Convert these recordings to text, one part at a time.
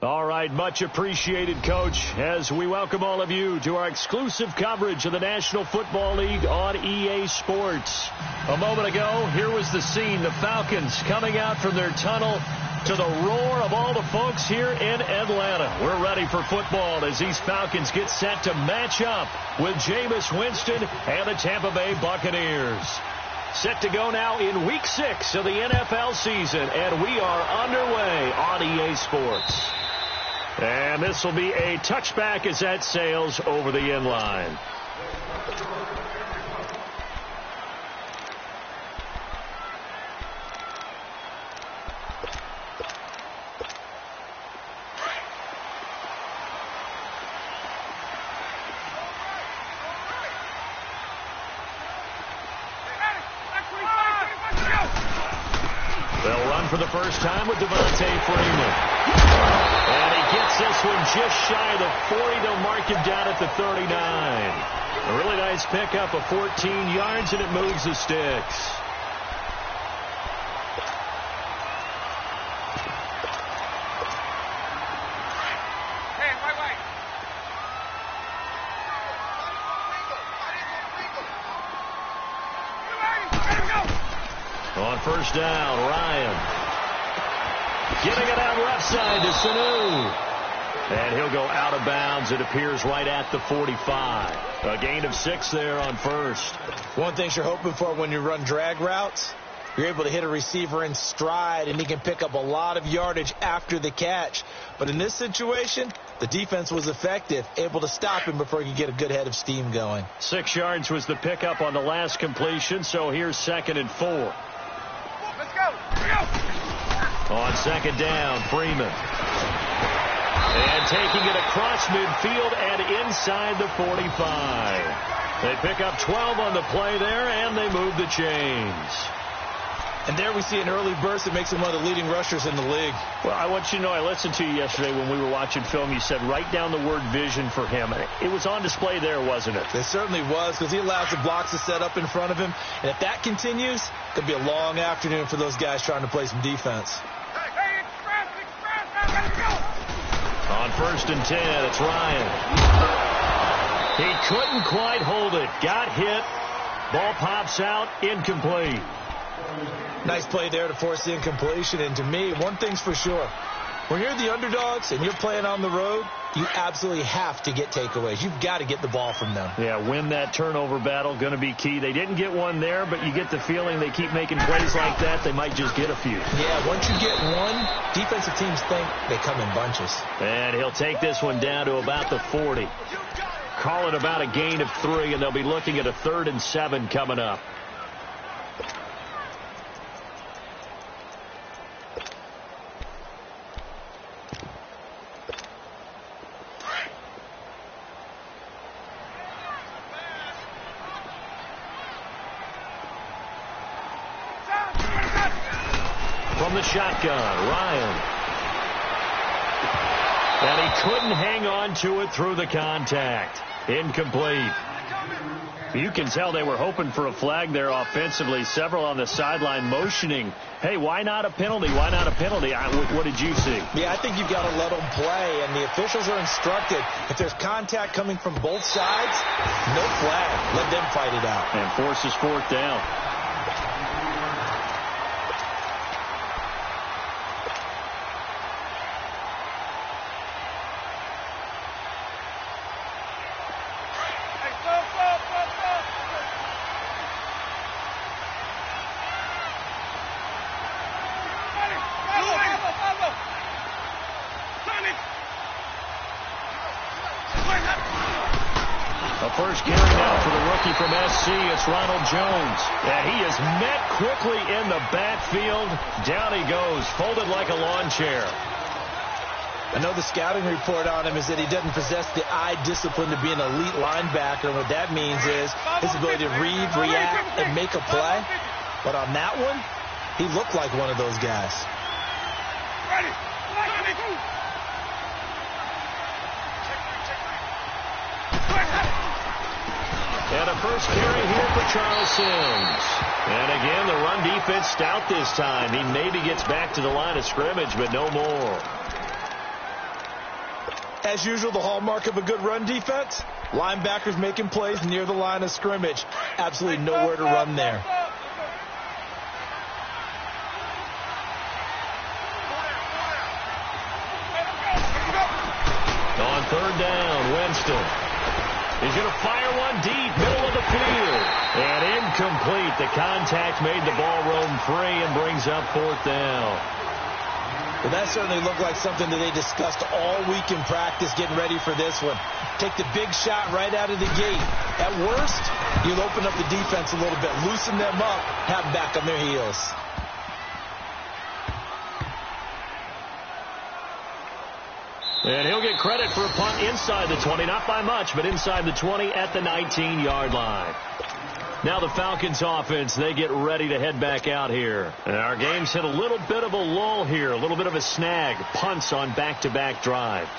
All right, much appreciated, Coach, as we welcome all of you to our exclusive coverage of the National Football League on EA Sports. A moment ago, here was the scene, the Falcons coming out from their tunnel to the roar of all the folks here in Atlanta. We're ready for football as these Falcons get set to match up with Jameis Winston and the Tampa Bay Buccaneers. Set to go now in Week 6 of the NFL season, and we are underway on EA Sports. And this will be a touchback as that sails over the end line. They'll run for the first time with Devontae Freeman. And he gets this one just shy of the 40. They'll mark him down at the 39. A really nice pickup of 14 yards, and it moves the sticks. On first down, Ryan. Giving it out left side to Sanu. And he'll go out of bounds. It appears right at the 45. A gain of 6 there on first. One thing you're hoping for when you run drag routes, you're able to hit a receiver in stride, and he can pick up a lot of yardage after the catch. But in this situation, the defense was effective, able to stop him before he could get a good head of steam going. 6 yards was the pickup on the last completion, so here's 2nd and 4. Let's go. On second down, Freeman. And taking it across midfield and inside the 45. They pick up 12 on the play there, and they move the chains. And there we see an early burst that makes him one of the leading rushers in the league. Well, I want you to know, I listened to you yesterday when we were watching film. You said write down the word vision for him. It was on display there, wasn't it? It certainly was, because he allows the blocks to set up in front of him. And if that continues, it could be a long afternoon for those guys trying to play some defense. On 1st and 10, it's Ryan. He couldn't quite hold it. Got hit. Ball pops out. Incomplete. Nice play there to force the incompletion. And to me, one thing's for sure. When you're the underdogs and you're playing on the road, you absolutely have to get takeaways. You've got to get the ball from them. Yeah, win that turnover battle, going to be key. They didn't get one there, but you get the feeling they keep making plays like that, they might just get a few. Yeah, once you get one, defensive teams think they come in bunches. And he'll take this one down to about the 40. Call it about a gain of 3, and they'll be looking at a 3rd and 7 coming up. From the shotgun, Ryan. And he couldn't hang on to it through the contact. Incomplete. You can tell they were hoping for a flag there offensively. Several on the sideline motioning, hey, why not a penalty? Why not a penalty? What did you see? Yeah, I think you've got to let them play, and the officials are instructed, if there's contact coming from both sides, no flag. Let them fight it out. And forces 4th down. First carry now for the rookie from SC. It's Ronald Jones. And he is met quickly in the backfield. Down he goes, folded like a lawn chair. I know the scouting report on him is that he doesn't possess the eye discipline to be an elite linebacker. And what that means is his ability to read, react, and make a play. But on that one, he looked like one of those guys. Ready. And a first carry here for Charles Sims. And again, the run defense stout this time. He maybe gets back to the line of scrimmage, but no more. As usual, the hallmark of a good run defense, linebackers making plays near the line of scrimmage. Absolutely nowhere to run there. On third down, Winston. He's going to fire one deep, middle of the field. And incomplete. The contact made the ball roam free and brings up fourth down. Well, that certainly looked like something that they discussed all week in practice getting ready for this one. Take the big shot right out of the gate. At worst, you'll open up the defense a little bit, loosen them up, have them back on their heels. And he'll get credit for a punt inside the 20, not by much, but inside the 20 at the 19-yard line. Now the Falcons offense, they get ready to head back out here. And our game's hit a little bit of a lull here, a little bit of a snag. Punts on back-to-back drives.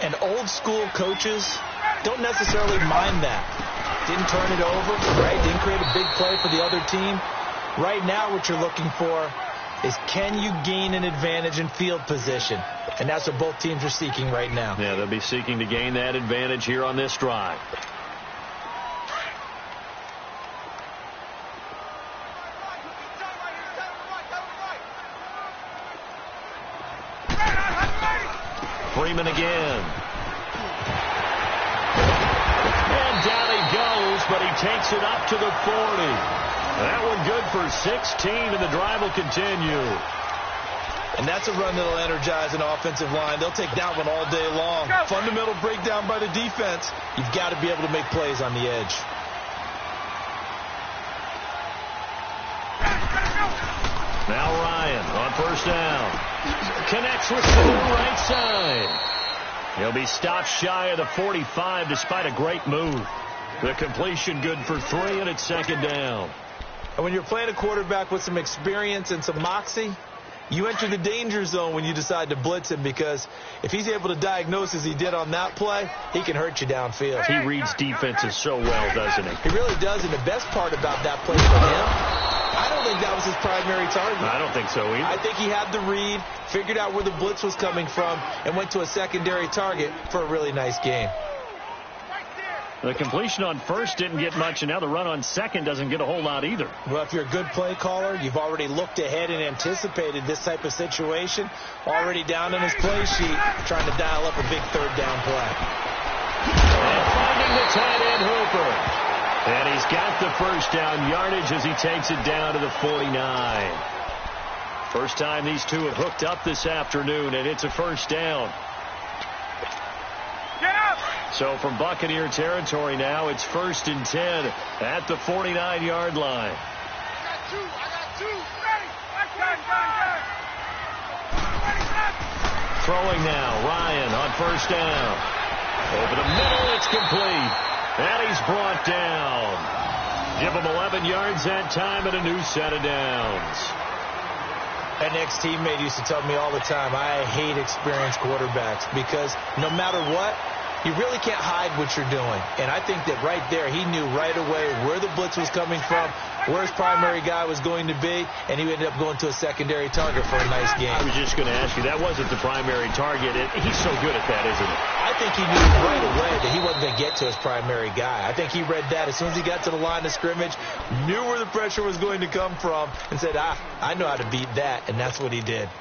And old school coaches don't necessarily mind that. Didn't turn it over, right? Didn't create a big play for the other team. Right now what you're looking for is, can you gain an advantage in field position? And that's what both teams are seeking right now. Yeah, they'll be seeking to gain that advantage here on this drive. Freeman again. And down he goes, but he takes it up to the 40. That one good for 16, and the drive will continue. And that's a run that'll energize an offensive line. They'll take that one all day long. Fundamental breakdown by the defense. You've got to be able to make plays on the edge. Now Ryan on first down. Connects with the right side. He'll be stopped shy of the 45 despite a great move. The completion good for 3, and it's second down. And when you're playing a quarterback with some experience and some moxie, you enter the danger zone when you decide to blitz him, because if he's able to diagnose as he did on that play, he can hurt you downfield. He reads defenses so well, doesn't he? He really does, and the best part about that play for him, I don't think that was his primary target. I don't think so either. I think he had the read, figured out where the blitz was coming from, and went to a secondary target for a really nice game. The completion on first didn't get much, and now the run on second doesn't get a whole lot either. Well, if you're a good play caller, you've already looked ahead and anticipated this type of situation. Already down in his play sheet, trying to dial up a big third down play. And finding the tight end Hooper. And he's got the first down yardage as he takes it down to the 49. First time these two have hooked up this afternoon, and it's a first down. So from Buccaneer territory now, it's 1st and 10 at the 49-yard line. I got two. Ready. Throwing now, Ryan on first down. Over the middle, it's complete. And he's brought down. Give him 11 yards that time and a new set of downs. An ex-teammate used to tell me all the time, I hate experienced quarterbacks, because no matter what, you really can't hide what you're doing. And I think that right there, he knew right away where the blitz was coming from, where his primary guy was going to be, and he ended up going to a secondary target for a nice game. I was just going to ask you, that wasn't the primary target. He's so good at that, isn't he? I think he knew right away that he wasn't going to get to his primary guy. I think he read that as soon as he got to the line of scrimmage, knew where the pressure was going to come from, and said, I know how to beat that, and that's what he did.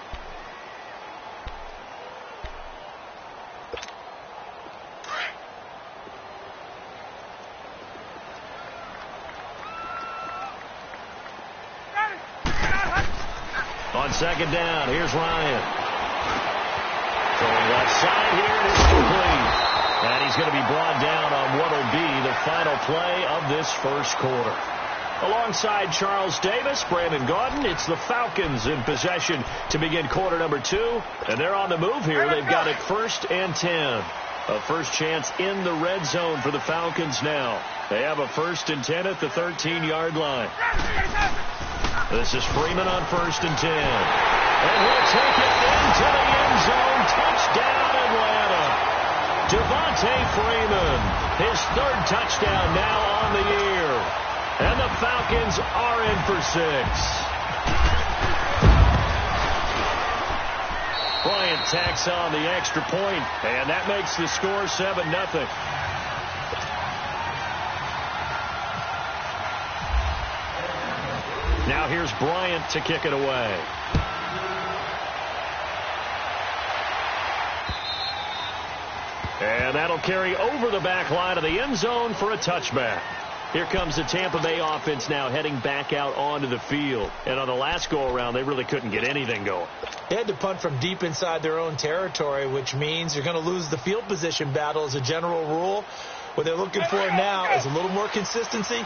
On second down, here's Ryan. Throwing left side here, and it's complete. And he's going to be brought down on what will be the final play of this first quarter. Alongside Charles Davis, Brandon Gaudin, it's the Falcons in possession to begin quarter number 2. And they're on the move here. They've got it 1st and 10. A first chance in the red zone for the Falcons now. They have a 1st and 10 at the 13-yard line. This is Freeman on 1st and 10. And he'll take it into the end zone. Touchdown, Atlanta. Devontae Freeman, his 3rd touchdown now on the year. And the Falcons are in for 6. Bryant tacks on the extra point, and that makes the score 7-0. Now here's Bryant to kick it away. And that'll carry over the back line of the end zone for a touchback. Here comes the Tampa Bay offense now heading back out onto the field. And on the last go-around, they really couldn't get anything going. They had to punt from deep inside their own territory, which means you're going to lose the field position battle as a general rule. What they're looking for now is a little more consistency,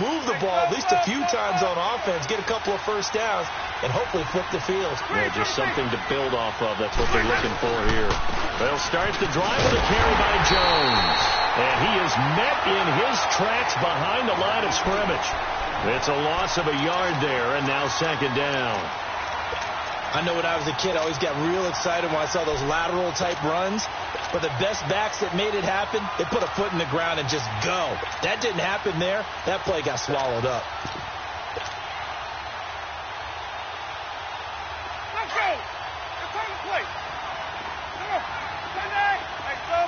move the ball at least a few times on offense, get a couple of first downs, and hopefully flip the field. Yeah, just something to build off of. That's what they're looking for here. They'll start the drive with a carry by Jones. And he is met in his tracks behind the line of scrimmage. It's a loss of a yard there, and now second down. I know when I was a kid, I always got real excited when I saw those lateral-type runs. But the best backs that made it happen, they put a foot in the ground and just go. That didn't happen there. That play got swallowed up. Let's go. It's time to play. Come on. Sunday. Hey, go.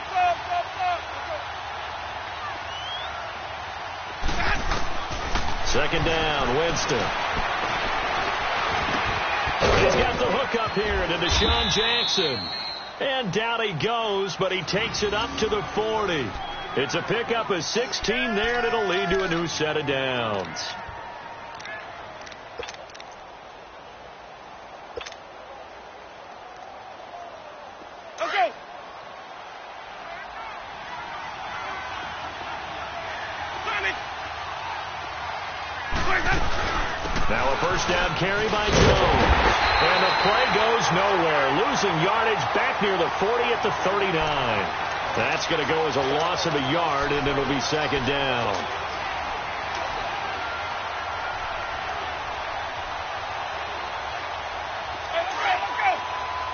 Second down, Winston. He's got the hook up here to Deshaun Jackson. And down he goes, but he takes it up to the 40. It's a pickup of 16 there, and it'll lead to a new set of downs. Let's go. Now a first down carry by Jones. And the play goes nowhere. Losing yardage back near the 40 at the 39. That's going to go as a loss of a yard, and it'll be second down. Hey, let's go.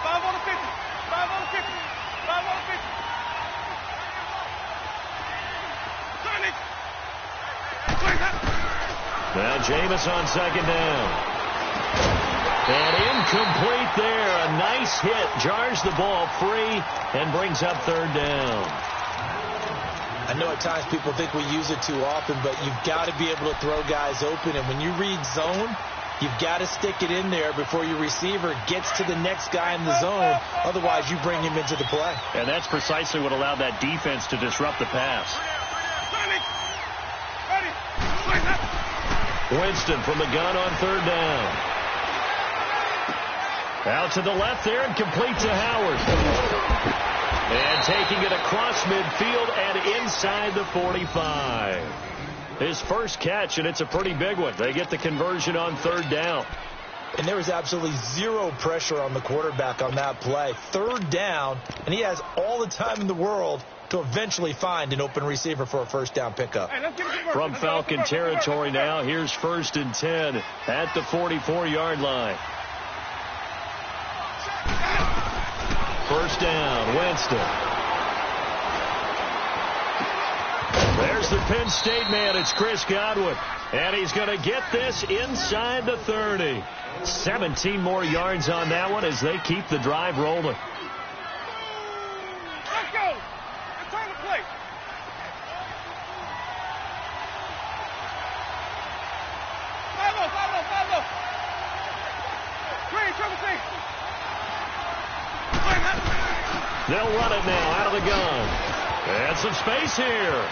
5 on the 50. 5 on the 50. 5 on the 50. Now Jameis on second down. And incomplete there. A nice hit. Jars the ball free and brings up third down. I know at times people think we use it too often, but you've got to be able to throw guys open. And when you read zone, you've got to stick it in there before your receiver gets to the next guy in the zone. Otherwise, you bring him into the play. And that's precisely what allowed that defense to disrupt the pass. Winston from the gun on third down. Out to the left there and complete to Howard. And taking it across midfield and inside the 45. His first catch, and it's a pretty big one. They get the conversion on third down. And there was absolutely zero pressure on the quarterback on that play. Third down, and he has all the time in the world to eventually find an open receiver for a first down pickup. From Falcon territory now, here's 1st and 10 at the 44-yard line. First down, Winston. There's the Penn State man. It's Chris Godwin. And he's going to get this inside the 30. 17 more yards on that one as they keep the drive rolling. Let's go. It's time to play. Follow. Green, triple safety. They'll run it now out of the gun. And some space here.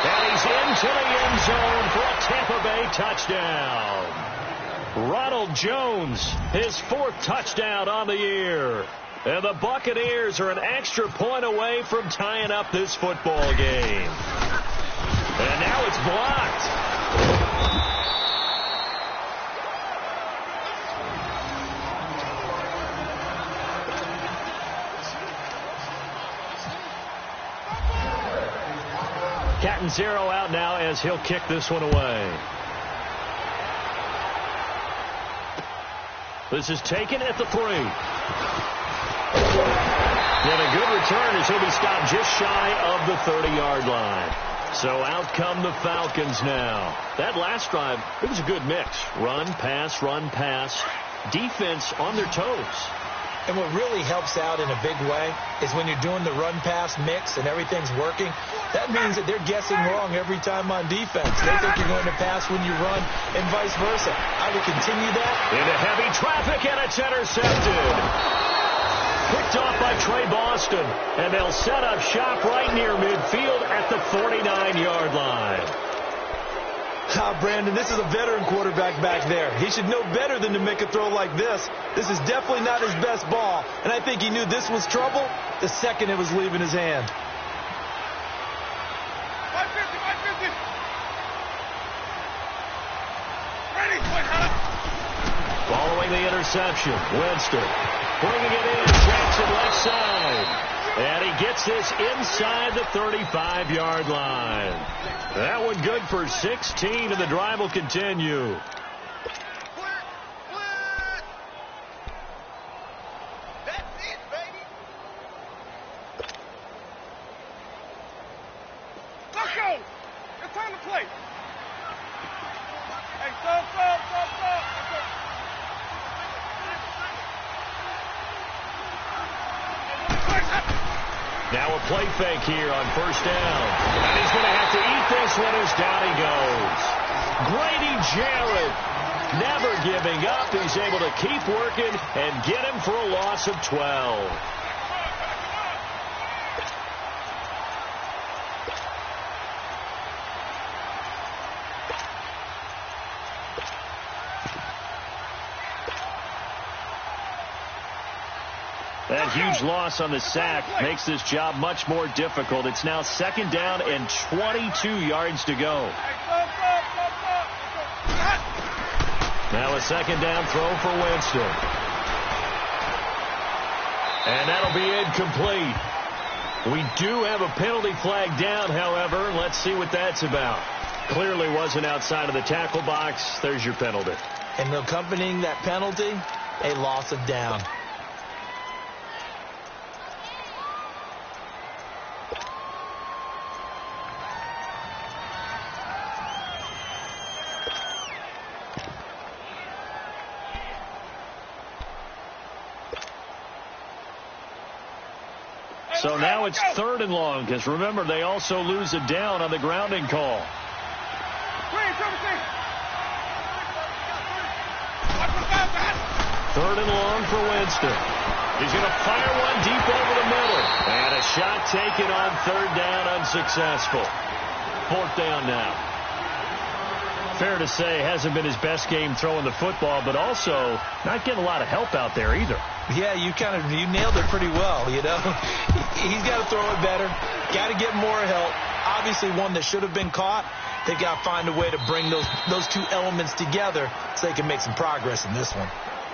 And he's into the end zone for a Tampa Bay touchdown. Ronald Jones, his 4th touchdown on the year. And the Buccaneers are an extra point away from tying up this football game. And now it's blocked. Catanzaro out now as he'll kick this one away. This is taken at the 3. And a good return as he'll be stopped just shy of the 30-yard line. So out come the Falcons now. That last drive, it was a good mix. Run, pass, defense on their toes. And what really helps out in a big way is when you're doing the run-pass mix and everything's working, that means that they're guessing wrong every time on defense. They think you're going to pass when you run and vice versa. I would continue that. Into heavy traffic, and it's intercepted. Picked off by Trey Boston, and they'll set up shop right near midfield at the 49-yard line. Brandon, this is a veteran quarterback back there. He should know better than to make a throw like this. This is definitely not his best ball, and I think he knew this was trouble the second it was leaving his hand. 550. Ready, Following the interception, Winston bringing it in, Jackson left side. And he gets this inside the 35-yard line. That one good for 16, and the drive will continue. That's it, baby. Let's go. It's time to play. Hey, stop. Now a play fake here on first down. And he's going to have to eat this one as down he goes. Grady Jarrett never giving up. He's able to keep working and get him for a loss of 12. That huge loss on the sack makes this job much more difficult. It's now second down and 22 yards to go. Now a second down throw for Winston. And that'll be incomplete. We do have a penalty flag down, however. Let's see what that's about. Clearly wasn't outside of the tackle box. There's your penalty. And accompanying that penalty, a loss of down. So now it's third and long, because remember, they also lose a down on the grounding call. Third and long for Winston. He's going to fire one deep over the middle. And a shot taken on third down, unsuccessful. Fourth down now. Fair to say, hasn't been his best game throwing the football, but also not getting a lot of help out there either. Yeah, you nailed it pretty well, you know. He's got to throw it better. Got to get more help. Obviously one that should have been caught. They've got to find a way to bring those two elements together so they can make some progress in this one.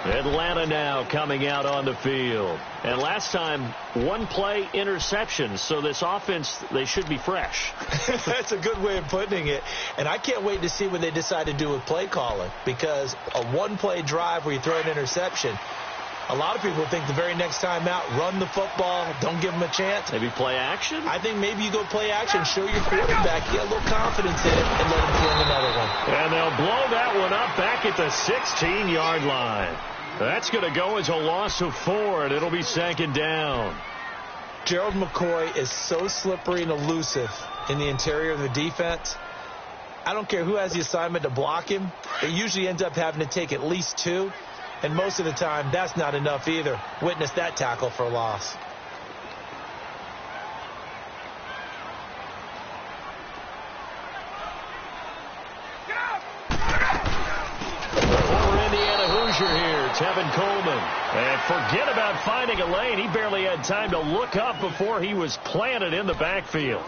Atlanta now coming out on the field. And last time, one play interception. So this offense, they should be fresh. That's a good way of putting it. And I can't wait to see what they decide to do with play calling. Because a one-play drive where you throw an interception, a lot of people think the very next time out, run the football, don't give them a chance. Maybe play action? I think maybe you go play action, show your quarterback, get a little confidence in it, and let him fling another one. And they'll blow that one up back at the 16-yard line. That's going to go as a loss of 4, and it'll be second down. Gerald McCoy is so slippery and elusive in the interior of the defense. I don't care who has the assignment to block him. It usually ends up having to take at least 2. And most of the time, that's not enough either. Witness that tackle for a loss. Former Indiana Hoosier here, Tevin Coleman. And forget about finding a lane. He barely had time to look up before he was planted in the backfield.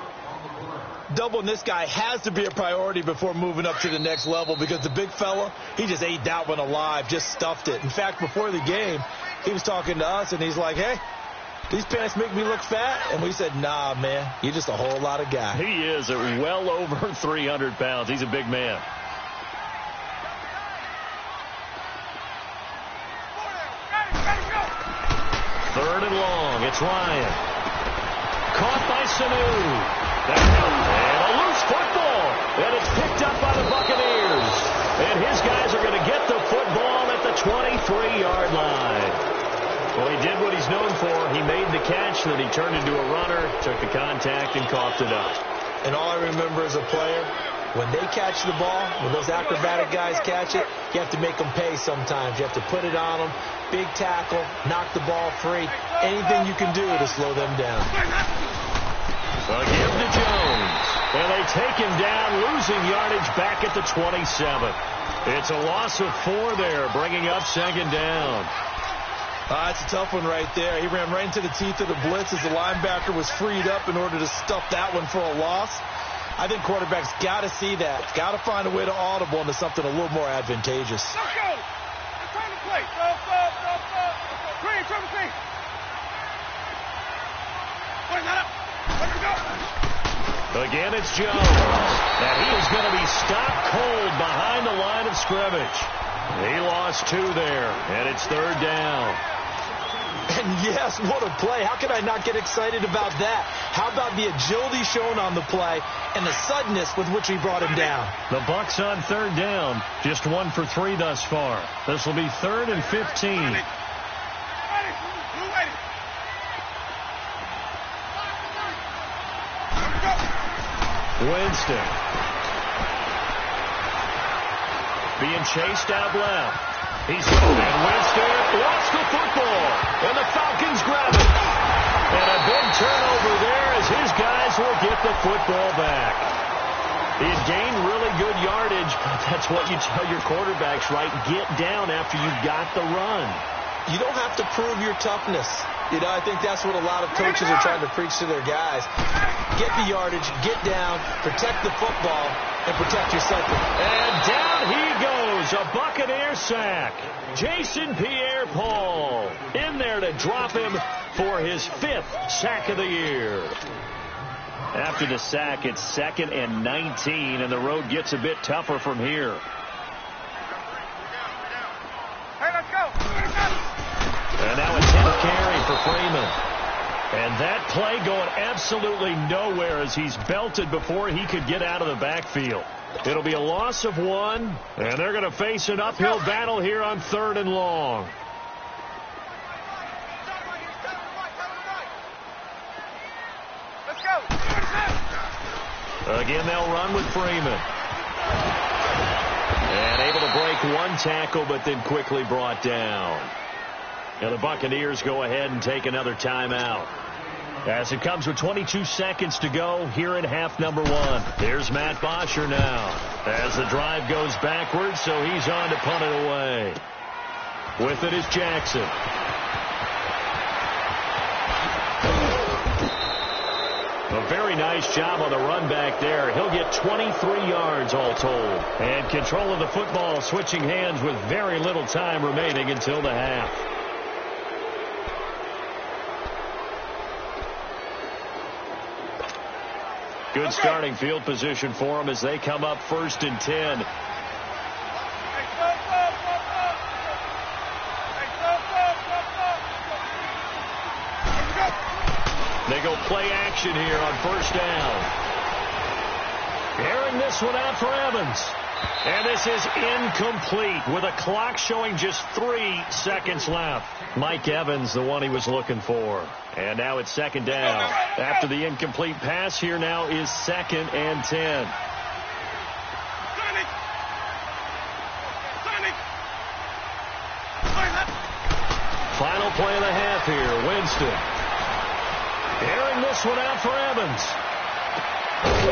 Doubling this guy has to be a priority before moving up to the next level, because the big fella, he just ate that one alive, just stuffed it. In fact, before the game, he was talking to us, and he's like, hey, these pants make me look fat? And we said, nah, man, you're just a whole lot of guy. He is at well over 300 pounds. He's a big man. Third and long. It's Ryan. Caught by Sanu. And a loose football. And it's picked up by the Buccaneers. And his guys are going to get the football at the 23-yard line. Well, he did what he's known for. He made the catch, then he turned into a runner, took the contact, and coughed it up. And all I remember as a player, when they catch the ball, when those acrobatic guys catch it, you have to make them pay sometimes. You have to put it on them, big tackle, knock the ball free, anything you can do to slow them down. A give to Jones. And they take him down, losing yardage back at the 27. It's a loss of 4 there, bringing up second down. That's a tough one right there. He ran right into the teeth of the blitz as the linebacker was freed up in order to stuff that one for a loss. I think quarterbacks got to see that. Got to find a way to audible into something a little more advantageous. Let's go. It's time to play. Green, trouble team. Play that up. Let's go. Again, it's Jones. And he is going to be stopped cold behind the line of scrimmage. He lost 2 there, and it's third down. And yes, what a play. How could I not get excited about that? How about the agility shown on the play and the suddenness with which he brought him down? The Bucs on third down, just 1 for 3 thus far. This will be 3rd and 15. Winston. Being chased out left. He's going, and Winston lost the football, and the Falcons grab it. And a big turnover there as his guys will get the football back. He had gained really good yardage, but that's what you tell your quarterbacks, right? Get down after you got the run. You don't have to prove your toughness. You know, I think that's what a lot of coaches are trying to preach to their guys. Get the yardage, get down, protect the football, and protect yourself. And down he goes, a Buccaneer sack. Jason Pierre-Paul in there to drop him for his 5th sack of the year. After the sack, it's 2nd and 19, and the road gets a bit tougher from here. Hey, let's go. And now a 10th carry for Freeman. And that play going absolutely nowhere as he's belted before he could get out of the backfield. It'll be a loss of 1, and they're going to face an uphill battle here on 3rd and long. Let's go. Again, they'll run with Freeman. And able to break 1 tackle, but then quickly brought down. Now the Buccaneers go ahead and take another timeout. As it comes with 22 seconds to go here in half number 1. Here's Matt Bosher now. As the drive goes backwards, so he's on to punt it away. With it is Jackson. A very nice job on the run back there. He'll get 23 yards all told. And control of the football switching hands with very little time remaining until the half. Good starting field position for them as they come up 1st and 10. They go play action here on 1st down. Airing this one out for Evans. And this is incomplete with a clock showing just 3 seconds left. Mike Evans, the one he was looking for. And now it's 2nd down. After the incomplete pass, here now is 2nd and 10. Final play of the half here. Winston. Airing this one out for Evans.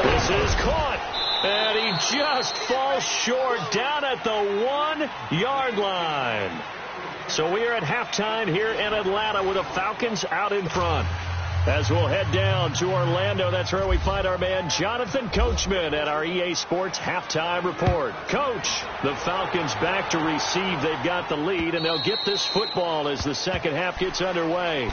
This is caught. And he just falls short down at the 1-yard line. So we are at halftime here in Atlanta with the Falcons out in front. As we'll head down to Orlando, that's where we find our man Jonathan Coachman at our EA Sports Halftime Report. Coach, the Falcons back to receive. They've got the lead, and they'll get this football as the second half gets underway.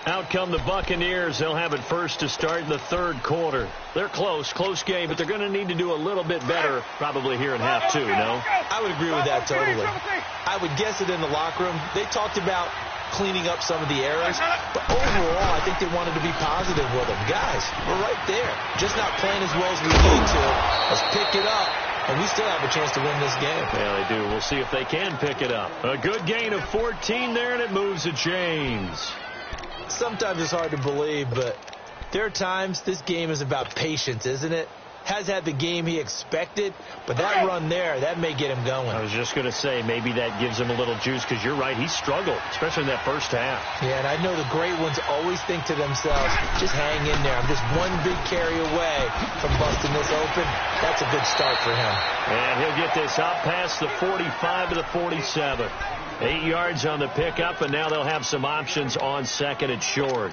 Out come the Buccaneers. They'll have it first to start in the 3rd quarter. They're close game, but they're going to need to do a little bit better probably here in half 2, no? I would agree with that totally. I would guess it in the locker room. They talked about cleaning up some of the errors, but overall, I think they wanted to be positive with them. Guys, we're right there. Just not playing as well as we need to. Let's pick it up and we still have a chance to win this game. Yeah, they do. We'll see if they can pick it up. A good gain of 14 there, and it moves the chains. Sometimes it's hard to believe, but there are times this game is about patience, isn't it? Has had the game he expected, but that run there, that may get him going. I was just going to say, maybe that gives him a little juice, because you're right, he struggled, especially in that first half. Yeah, and I know the great ones always think to themselves, just hang in there. I'm just one big carry away from busting this open. That's a good start for him. And he'll get this up past the 45 to the 47. 8 yards on the pickup, and now they'll have some options on second and short.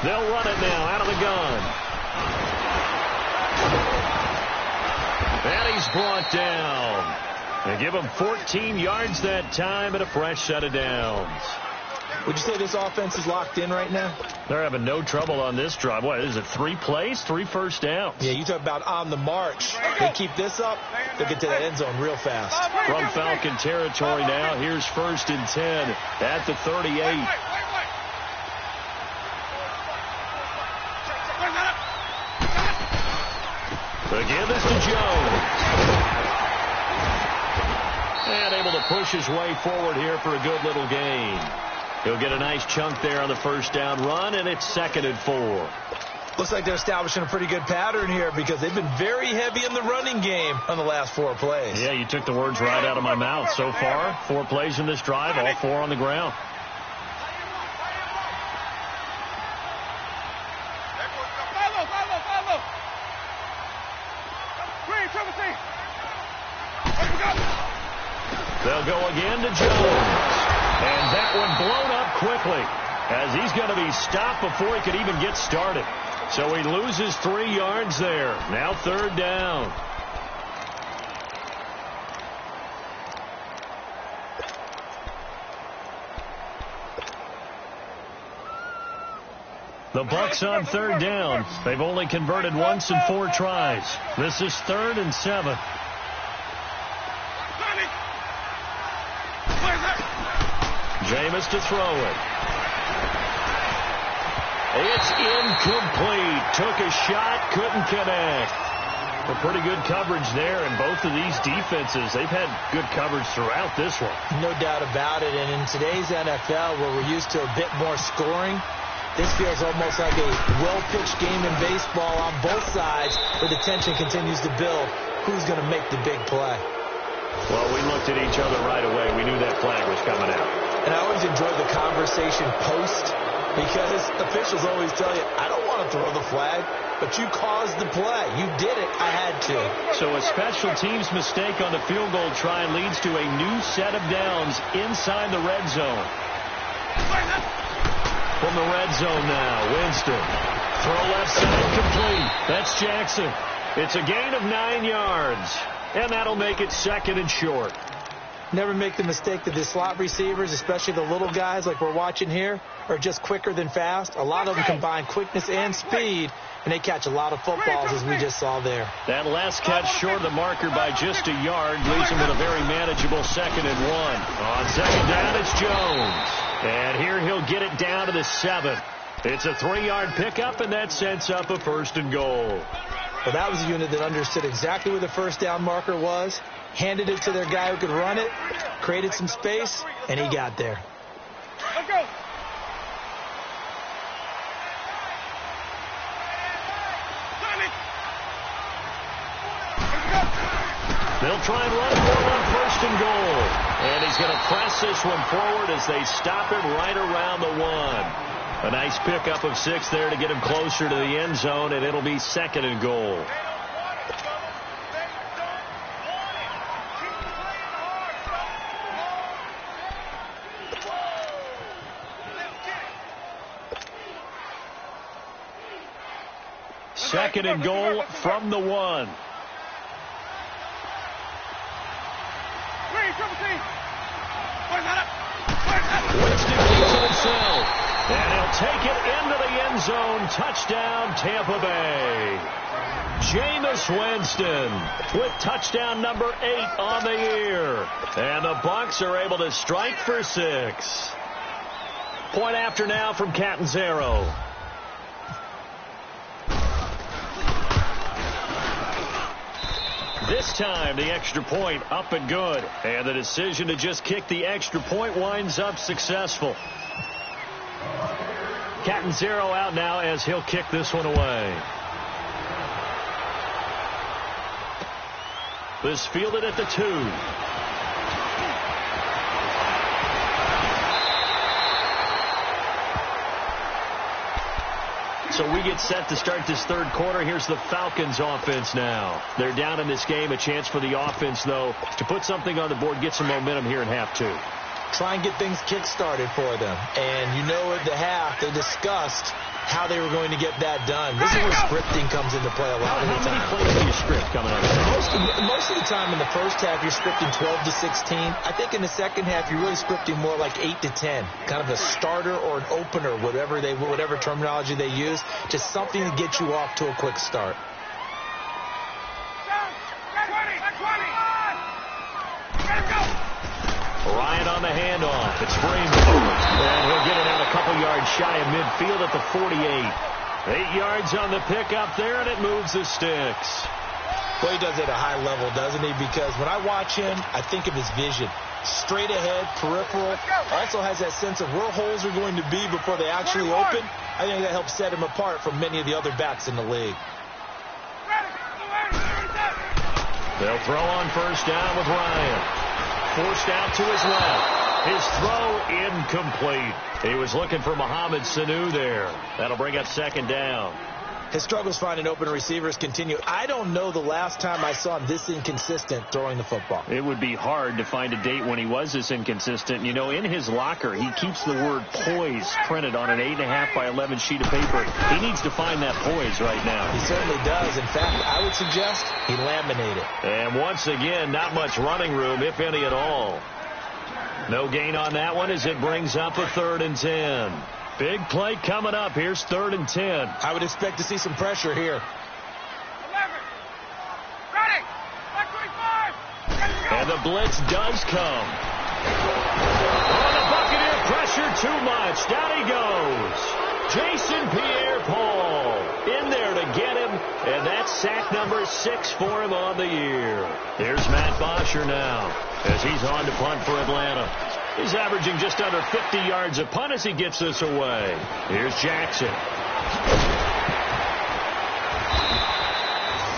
They'll run it now out of the gun. And he's brought down. They give him 14 yards that time and a fresh set of downs. Would you say this offense is locked in right now? They're having no trouble on this drive. What is it, 3 plays, 3 first downs? Yeah, you talk about on the march. They keep this up, they'll get to the end zone real fast. From Falcon territory now, here's 1st and 10 at the 38. Again, this to Jones. And able to push his way forward here for a good little gain. He'll get a nice chunk there on the first down run, and it's 2nd and 4. Looks like they're establishing a pretty good pattern here because they've been very heavy in the running game on the last 4 plays. Yeah, you took the words right out of my mouth. So far, 4 plays in this drive, all 4 on the ground. They'll go again to Jones. And that one blown up quickly as he's going to be stopped before he could even get started. So he loses 3 yards there. Now 3rd down. The Bucs on 3rd down. They've only converted once in 4 tries. This is 3rd and 7. Jameis to throw it. It's incomplete. Took a shot, couldn't connect. A pretty good coverage there, and both of these defenses, they've had good coverage throughout this one. No doubt about it, and in today's NFL, where we're used to a bit more scoring, this feels almost like a well-pitched game in baseball on both sides, where the tension continues to build. Who's going to make the big play? Well, we looked at each other right away. We knew that flag was coming out. And I always enjoy the conversation post because officials always tell you, I don't want to throw the flag, but you caused the play. You did it. I had to. So a special teams mistake on the field goal try leads to a new set of downs inside the red zone. From the red zone now, Winston. Throw left side complete. That's Jackson. It's a gain of 9 yards. And that'll make it 2nd and short. Never make the mistake that the slot receivers, especially the little guys like we're watching here, are just quicker than fast. A lot of them combine quickness and speed, and they catch a lot of footballs, as we just saw there. That last catch short of the marker by just a yard leaves him with a very manageable 2nd and 1. On 2nd down, it's Jones. And here he'll get it down to the 7. It's a 3-yard pickup, and that sets up a 1st and goal. Well, that was a unit that understood exactly where the first down marker was, handed it to their guy who could run it, created some space, and he got there. Let's go. They'll try and run for it on 1st and goal. And he's going to press this one forward as they stop him right around the 1. A nice pickup of 6 there to get him closer to the end zone, and it'll be 2nd and goal. Second and goal from the 1. Winston keeps it himself. And he'll take it into the end zone. Touchdown, Tampa Bay. Jameis Winston with touchdown number 8 on the year. And the Bucs are able to strike for 6. Point after now from Catanzaro. This time, the extra point up and good. And the decision to just kick the extra point winds up successful. Catanzaro out now as he'll kick this one away. This fielded at the 2. So we get set to start this third quarter. Here's the Falcons offense now. They're down in this game. A chance for the offense, though, to put something on the board, get some momentum here in half 2. Try and get things kick-started for them. And you know at the half, they discussed how they were going to get that done. This is where scripting comes into play a lot of the time. How many plays do you script coming up? Most of the time in the first half, you're scripting 12 to 16. I think in the second half, you're really scripting more like 8 to 10. Kind of a starter or an opener, whatever terminology they use. Just something to get you off to a quick start. Ryan on the handoff. It's Freeman. And he'll get it out a couple yards shy of midfield at the 48. 8 yards on the pickup there, and it moves the sticks. Well, he does it at a high level, doesn't he? Because when I watch him, I think of his vision. Straight ahead, peripheral. Also has that sense of where holes are going to be before they actually open. I think that helps set him apart from many of the other backs in the league. They'll throw on first down with Ryan. Forced out to his left. His throw incomplete. He was looking for Mohamed Sanu there. That'll bring up second down. His struggles finding open receivers continue. I don't know the last time I saw him this inconsistent throwing the football. It would be hard to find a date when he was this inconsistent. You know, in his locker, he keeps the word poise printed on an 8.5 by 11 sheet of paper. He needs to find that poise right now. He certainly does. In fact, I would suggest he laminate it. And once again, not much running room, if any at all. No gain on that one as it brings up a 3rd and 10. Big play coming up. Here's 3rd and 10. I would expect to see some pressure here. 11. Ready. 25. And the blitz does come. Oh, the Buccaneer pressure too much. Down he goes. Jason Pierre-Paul in there to get him. And that's sack number 6 for him on the year. Here's Matt Bosher now as he's on to punt for Atlanta. He's averaging just under 50 yards a punt as he gets this away. Here's Jackson.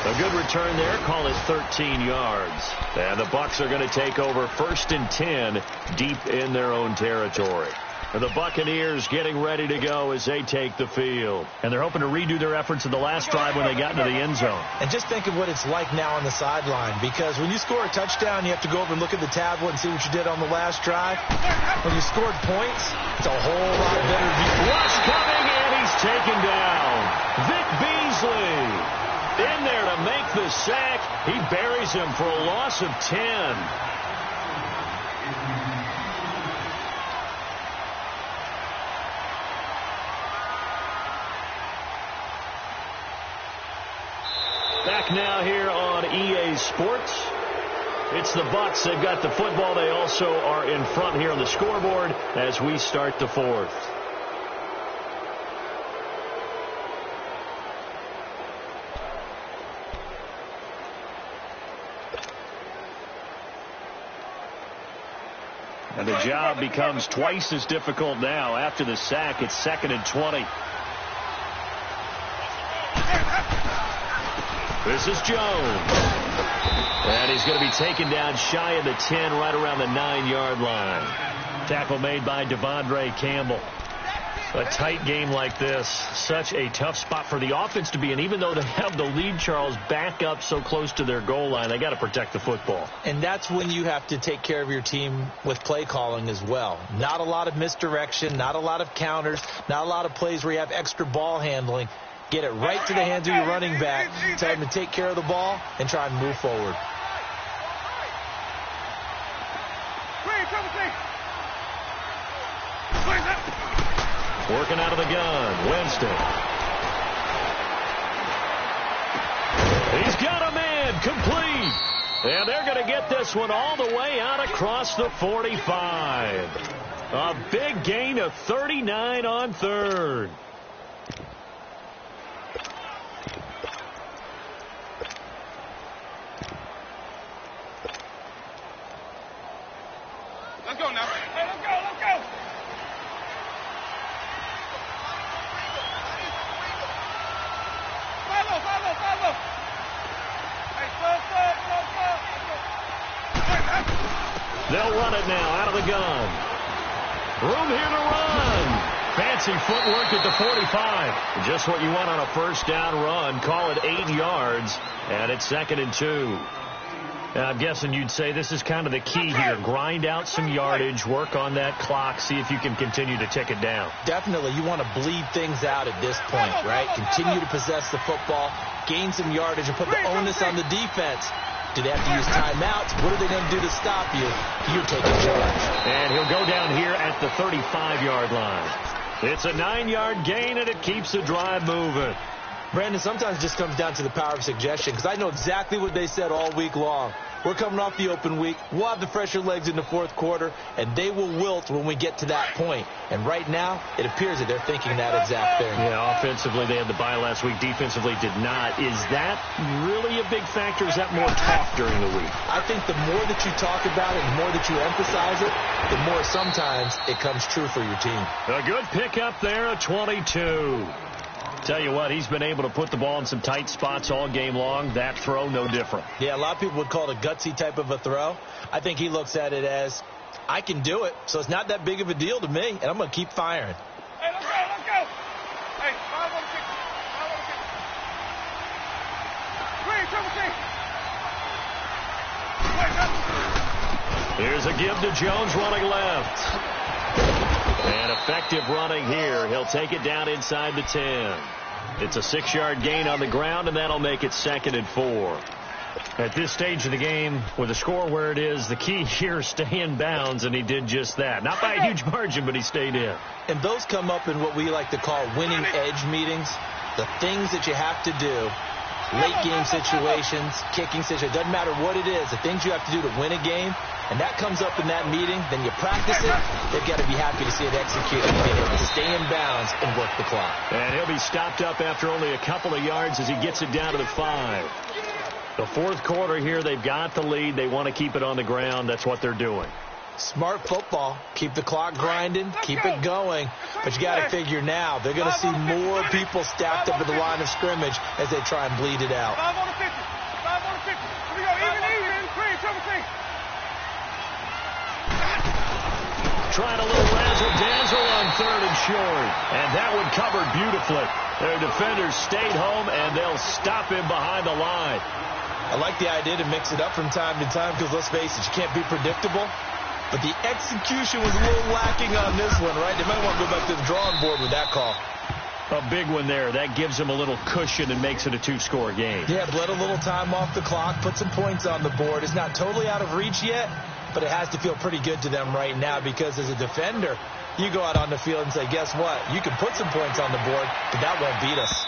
A good return there. Call it 13 yards. And the Bucs are going to take over 1st and 10 deep in their own territory. And the Buccaneers getting ready to go as they take the field. And they're hoping to redo their efforts of the last drive when they got into the end zone. And just think of what it's like now on the sideline. Because when you score a touchdown, you have to go over and look at the tablet and see what you did on the last drive. When you scored points, it's a whole lot better view. Rush coming, and he's taken down. Vic Beasley in there to make the sack. He buries him for a loss of 10. Back now here on EA Sports. It's the Bucs. They've got the football. They also are in front here on the scoreboard as we start the 4th. And the job becomes twice as difficult now. After the sack, it's 2nd and 20. This is Jones. And he's going to be taken down shy of the 10, right around the 9-yard line. Tackle made by Devondre Campbell. A tight game like this, such a tough spot for the offense to be in. Even though they have the lead, Charles, back up so close to their goal line, they got to protect the football. And that's when you have to take care of your team with play calling as well. Not a lot of misdirection, not a lot of counters, not a lot of plays where you have extra ball handling. Get it right to the hands of your running back, tell him to take care of the ball, and try and move forward. Working out of the gun. Winston. He's got a man. Complete. And they're going to get this one all the way out across the 45. A big gain of 39 on third. Let's go now. Hey, let's go, let's go. Follow. Hey, stop. They'll run it now out of the gun. Room here to run. Fancy footwork at the 45. Just what you want on a first down run. Call it 8 yards, and it's 2nd and 2. I'm guessing you'd say this is kind of the key here. Grind out some yardage, work on that clock, see if you can continue to tick it down. Definitely. You want to bleed things out at this point, right? Continue to possess the football, gain some yardage, and put the onus on the defense. Do they have to use timeouts? What are they going to do to stop you? You're taking charge. And he'll go down here at the 35-yard line. It's a 9-yard gain, and it keeps the drive moving. Brandon, sometimes it just comes down to the power of suggestion, because I know exactly what they said all week long. We're coming off the open week. We'll have the fresher legs in the fourth quarter, and they will wilt when we get to that point. And right now, it appears that they're thinking that exact thing. Yeah, offensively, they had the bye last week. Defensively, did not. Is that really a big factor? Is that more talk during the week? I think the more that you talk about it, the more that you emphasize it, the more sometimes it comes true for your team. A good pickup there, a 22. Tell you what, he's been able to put the ball in some tight spots all game long. That throw, no different. Yeah, a lot of people would call it a gutsy type of a throw. I think he looks at it as, I can do it, so it's not that big of a deal to me, and I'm going to keep firing. Hey, let's go. Hey, 5 on the 6. 5 on the 6. Here's a give to Jones running left. And effective running here. He'll take it down inside the 10. It's a 6-yard gain on the ground, and that'll make it 2nd and 4. At this stage of the game, with the score where it is, the key here is stay in bounds, and he did just that. Not by a huge margin, but he stayed in. And those come up in what we like to call winning edge meetings. The things that you have to do, late game situations, kicking situations, doesn't matter what it is, the things you have to do to win a game, and that comes up in that meeting, then you practice it, they've got to be happy to see it executed and be able to stay in bounds and work the clock. And he'll be stopped up after only a couple of yards as he gets it down to the 5. The fourth quarter here, they've got the lead. They want to keep it on the ground. That's what they're doing. Smart football. Keep the clock grinding. Keep it going. But you got to figure now, they're going to see more people stacked up at the line of scrimmage as they try and bleed it out. 5 on the 50. 5 on the 50. Here we go. Even. 3, 17. Trying a little razzle-dazzle on 3rd and short. And that one covered beautifully. Their defenders stayed home, and they'll stop him behind the line. I like the idea to mix it up from time to time because, let's face it, you can't be predictable. But the execution was a little lacking on this one, right? They might want to go back to the drawing board with that call. A big one there. That gives them a little cushion and makes it a 2-score game. Yeah, bled a little time off the clock, put some points on the board. It's not totally out of reach yet, but it has to feel pretty good to them right now because as a defender, you go out on the field and say, guess what? You can put some points on the board, but that won't beat us.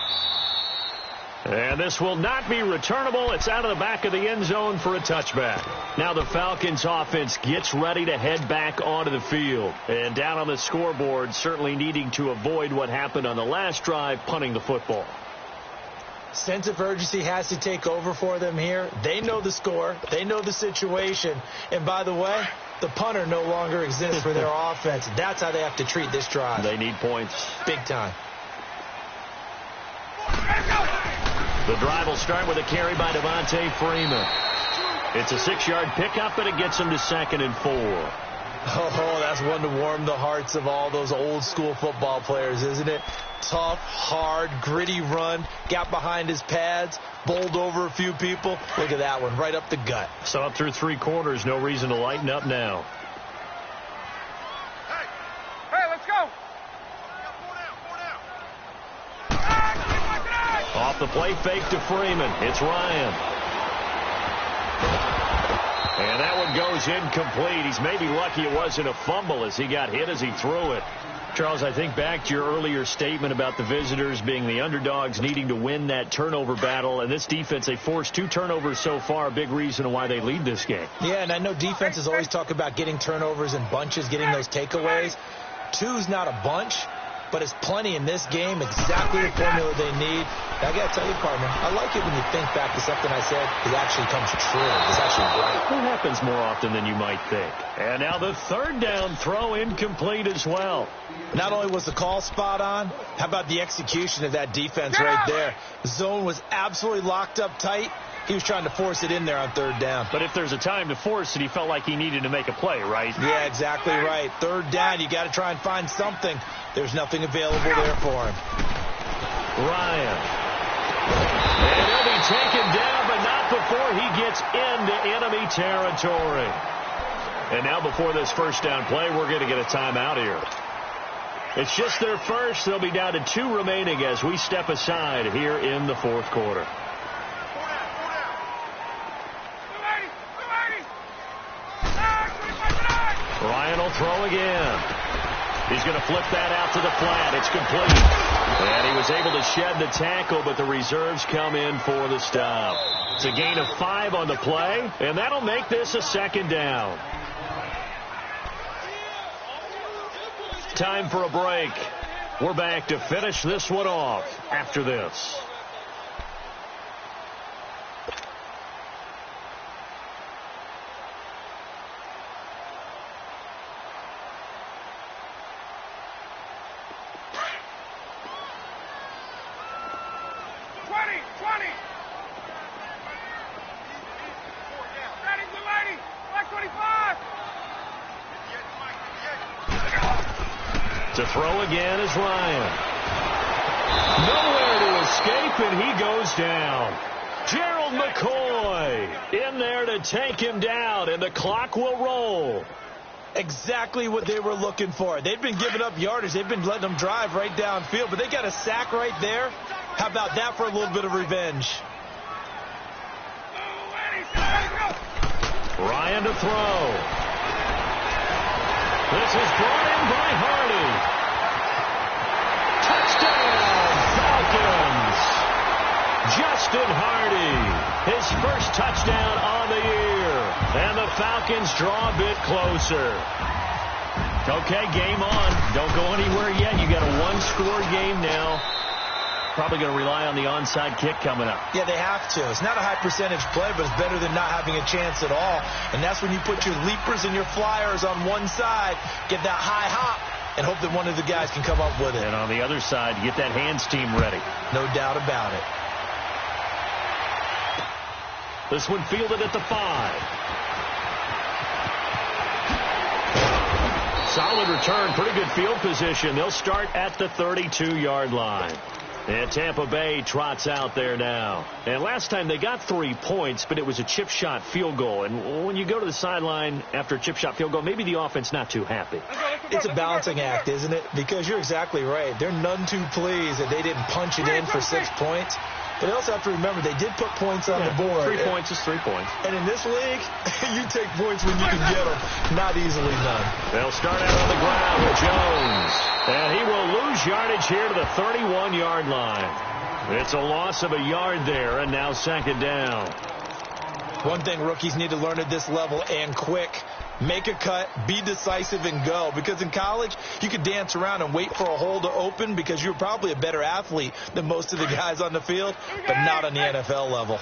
And this will not be returnable. It's out of the back of the end zone for a touchback. Now the Falcons offense gets ready to head back onto the field. And down on the scoreboard, certainly needing to avoid what happened on the last drive, punting the football. Sense of urgency has to take over for them here. They know the score. They know the situation. And by the way, the punter no longer exists for their offense. That's how they have to treat this drive. They need points. Big time. The drive will start with a carry by Devontae Freeman. It's a 6-yard pickup, and it gets him to 2nd and 4. Oh, that's one to warm the hearts of all those old-school football players, isn't it? Tough, hard, gritty run, got behind his pads, bowled over a few people. Look at that one, right up the gut. So up through 3 quarters, no reason to lighten up now. Hey, let's go. Off the play fake to Freeman. It's Ryan. And that one goes incomplete. He's maybe lucky it wasn't a fumble as he got hit as he threw it. Charles, I think back to your earlier statement about the visitors being the underdogs needing to win that turnover battle. And this defense, they forced 2 turnovers so far, a big reason why they lead this game. Yeah, and I know defenses always talk about getting turnovers in bunches, getting those takeaways. 2's not a bunch, but it's plenty in this game, exactly the formula they need. I got to tell you, partner, I like it when you think back to something I said. It actually comes true. It's actually right. It happens more often than you might think. And now the 3rd down throw incomplete as well. Not only was the call spot on, how about the execution of that defense right there? The zone was absolutely locked up tight. He was trying to force it in there on 3rd down. But if there's a time to force it, he felt like he needed to make a play, right? Yeah, exactly right. 3rd down, you got to try and find something. There's nothing available there for him. Ryan. And he'll be taken down, but not before he gets into enemy territory. And now before this 1st down play, we're going to get a timeout here. It's just their first. They'll be down to 2 remaining as we step aside here in the 4th quarter. Ryan will throw again. He's going to flip that out to the flat. It's complete. And he was able to shed the tackle, but the reserves come in for the stop. It's a gain of 5 on the play, and that'll make this a 2nd down. Time for a break. We're back to finish this one off after this. To throw again is Ryan. Nowhere to escape, and he goes down. Gerald McCoy in there to take him down, and the clock will roll. Exactly what they were looking for. They've been giving up yardage. They've been letting them drive right downfield, but they got a sack right there. How about that for a little bit of revenge? Ryan to throw. This is brought in by Hardy. Touchdown, Falcons. Justin Hardy, his first touchdown on the year. And the Falcons draw a bit closer. Okay, game on. Don't go anywhere yet. You got a 1-score game now. Probably going to rely on the onside kick coming up. Yeah, they have to. It's not a high percentage play, but it's better than not having a chance at all. And that's when you put your leapers and your flyers on one side, get that high hop, and hope that one of the guys can come up with it. And on the other side, get that hands team ready. No doubt about it. This one fielded at the 5. Solid return, pretty good field position. They'll start at the 32-yard line. And Tampa Bay trots out there now. And last time they got 3 points, but it was a chip shot field goal. And when you go to the sideline after a chip shot field goal, maybe the offense not too happy. It's a balancing act, isn't it? Because you're exactly right. They're none too pleased that they didn't punch it in for 6 points. But you also have to remember, they did put points on the board. 3 points is 3 points. And in this league, you take points when you can get them. Not easily done. They'll start out on the ground with Jones. And he will lose yardage here to the 31-yard line. It's a loss of a yard there, and now 2nd down. One thing rookies need to learn at this level, and quick. Make a cut, be decisive, and go. Because in college, you could dance around and wait for a hole to open because you're probably a better athlete than most of the guys on the field, but not on the NFL level.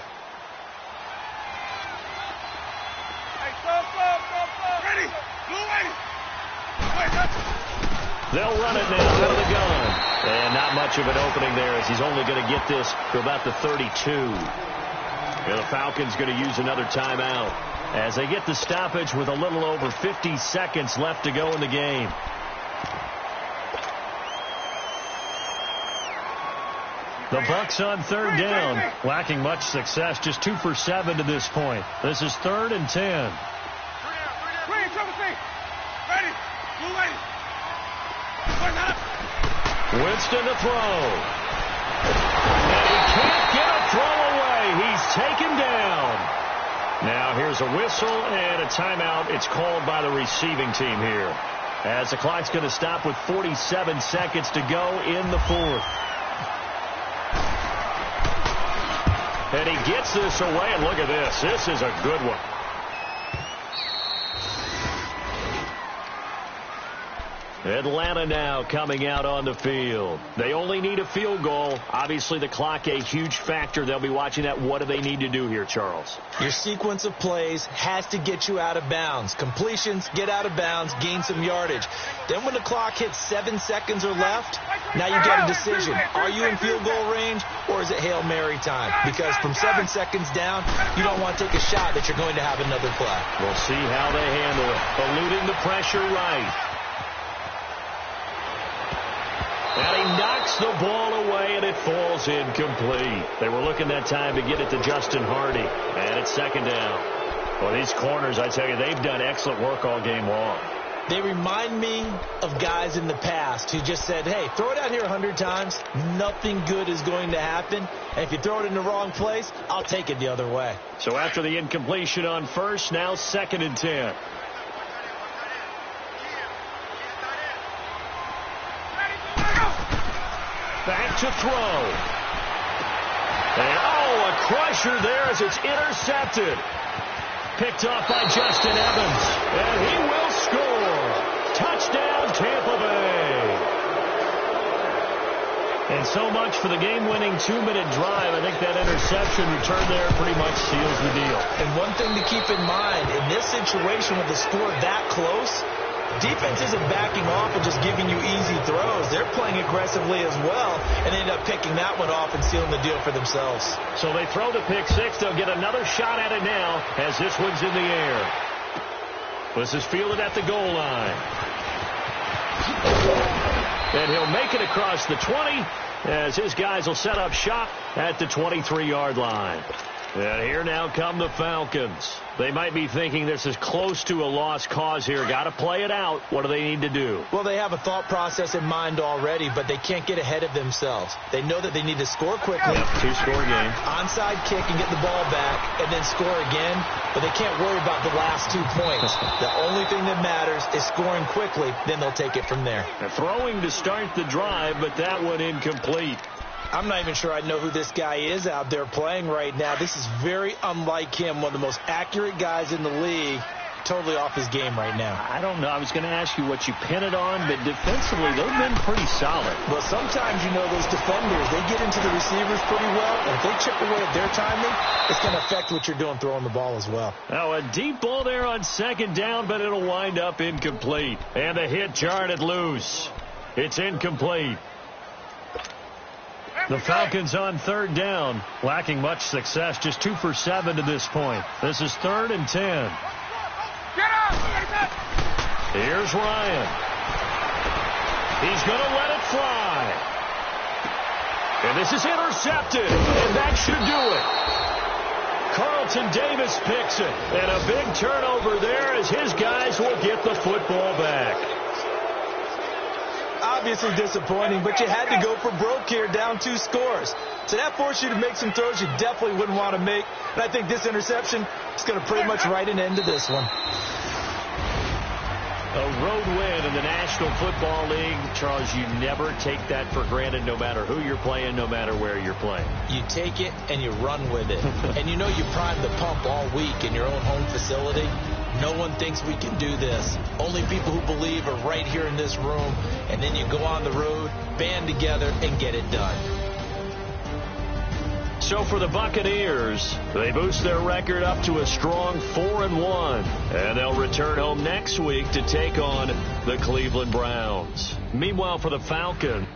They'll run it now out of the gun. And not much of an opening there as he's only going to get this to about the 32. And the Falcons going to use another timeout as they get the stoppage with a little over 50 seconds left to go in the game. The Bucs on 3rd down, lacking much success, just 2 for 7 to this point. This is 3rd and 10. Winston to throw. And he can't get a throw away. He's taken down. Now here's a whistle and a timeout. It's called by the receiving team here. as the clock's going to stop with 47 seconds to go in the fourth. And he gets this away, and look at this. This is a good one. Atlanta now coming out on the field. They only need a field goal. Obviously, the clock a huge factor. They'll be watching that. What do they need to do here, Charles? Your sequence of plays has to get you out of bounds. Completions, get out of bounds, gain some yardage. Then when the clock hits 7 seconds or left, now you get a decision. Are you in field goal range, or is it Hail Mary time? Because from 7 seconds down, you don't want to take a shot that you're going to have another play. We'll see how they handle it. Eluding the pressure right. And he knocks the ball away, and it falls incomplete. They were looking that time to get it to Justin Hardy. And it's second down. Well, these corners, I tell you, they've done excellent work all game long. They remind me of guys in the past who just said, hey, throw it out here 100 times. Nothing good is going to happen. And if you throw it in the wrong place, I'll take it the other way. So after the incompletion on first, now 2nd and 10. Back to throw. And, a crusher there as it's intercepted. Picked off by Justin Evans. And he will score. Touchdown, Tampa Bay. And so much for the game-winning 2-minute drive. I think that interception return there pretty much seals the deal. And one thing to keep in mind, in this situation with the score that close, defense isn't backing off and just giving you easy throws. They're playing aggressively as well and end up picking that one off and sealing the deal for themselves. So they throw the pick six. They'll get another shot at it now as this one's in the air. This is fielded at the goal line. And he'll make it across the 20 as his guys will set up shop at the 23-yard line. And here now come the Falcons. They might be thinking this is close to a lost cause here. Got to play it out. What do they need to do? Well, they have a thought process in mind already, but they can't get ahead of themselves. They know that they need to score quickly. Yep, 2-score game. Onside kick and get the ball back and then score again, but they can't worry about the last 2 points. The only thing that matters is scoring quickly, then they'll take it from there. They're throwing to start the drive, but that one incomplete. I'm not even sure I know who this guy is out there playing right now. This is very unlike him, one of the most accurate guys in the league. Totally off his game right now. I don't know. I was going to ask you what you pin it on, but defensively, they've been pretty solid. Well, sometimes, those defenders, they get into the receivers pretty well, and if they chip away at their timing, it's going to affect what you're doing throwing the ball as well. Now, a deep ball there on 2nd down, but it'll wind up incomplete. And the hit jarred it loose. It's incomplete. The Falcons on 3rd down, lacking much success, just 2 for 7 to this point. This is 3rd and 10. Here's Ryan. He's going to let it fly. And this is intercepted, and that should do it. Carlton Davis picks it, and a big turnover there as his guys will get the football back. Obviously disappointing, but you had to go for broke here, down 2 scores. So that forced you to make some throws you definitely wouldn't want to make. And I think this interception is going to pretty much write an end to this one. A road win in the National Football League. Charles, you never take that for granted no matter who you're playing, no matter where you're playing. You take it and you run with it. And you primed the pump all week in your own home facility. No one thinks we can do this. Only people who believe are right here in this room. And then you go on the road, band together, and get it done. So for the Buccaneers, they boost their record up to a strong 4-1. And they'll return home next week to take on the Cleveland Browns. Meanwhile, for the Falcons,